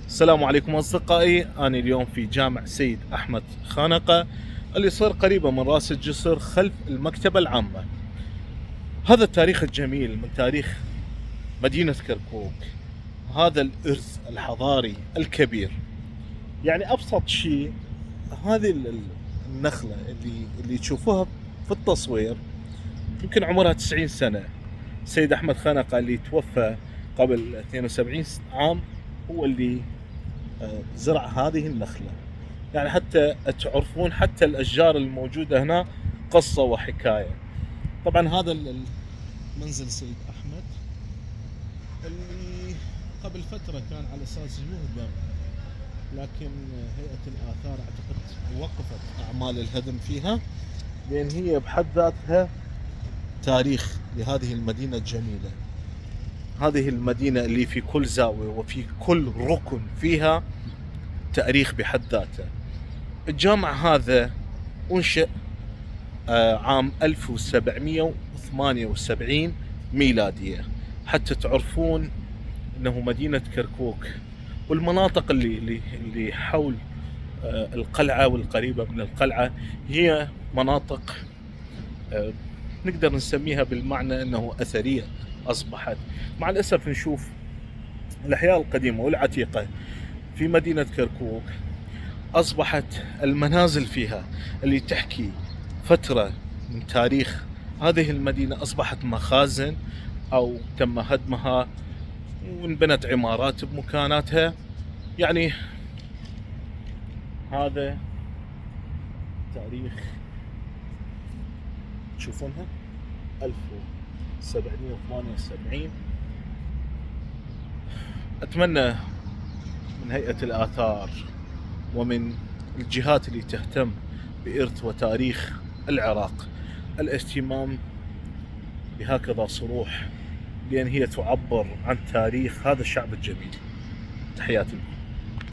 السلام عليكم أصدقائي. أنا اليوم في جامع سيد أحمد خانقة اللي يصير قريبة من راس الجسر خلف المكتبة العامة. هذا التاريخ الجميل من تاريخ مدينة كركوك، هذا الإرث الحضاري الكبير. يعني أبسط شيء، هذه النخلة اللي تشوفوها في التصوير يمكن عمرها 90 سنة. سيد أحمد خانقة اللي توفى قبل 72 عام هو اللي زرع هذه النخلة. يعني حتى تعرفون حتى الأشجار الموجودة هنا قصة وحكاية. طبعا هذا منزل سيد أحمد اللي قبل فترة كان على أساس يهدم، لكن هيئة الآثار أعتقد وقفت أعمال الهدم فيها، لأن هي بحد ذاتها تاريخ لهذه المدينة الجميلة. هذه المدينة اللي في كل زاوية وفي كل ركن فيها تاريخ بحد ذاته. الجامع هذا أنشئ عام 1778 ميلادية، حتى تعرفون أنه مدينة كركوك والمناطق اللي حول القلعة والقريبة من القلعة هي مناطق نقدر نسميها بالمعنى أنه أثرية. أصبحت مع الأسف نشوف الأحياء القديمة والعتيقة في مدينة كركوك أصبحت المنازل فيها اللي تحكي فترة من تاريخ هذه المدينة أصبحت مخازن أو تم هدمها وانبنت عمارات بمكاناتها. يعني هذا تاريخ تشوفونها 1778. أتمنى من هيئة الآثار ومن الجهات اللي تهتم بإرث وتاريخ العراق الاهتمام بهكذا صروح، لأن هي تعبر عن تاريخ هذا الشعب الجميل. تحياتي لكم.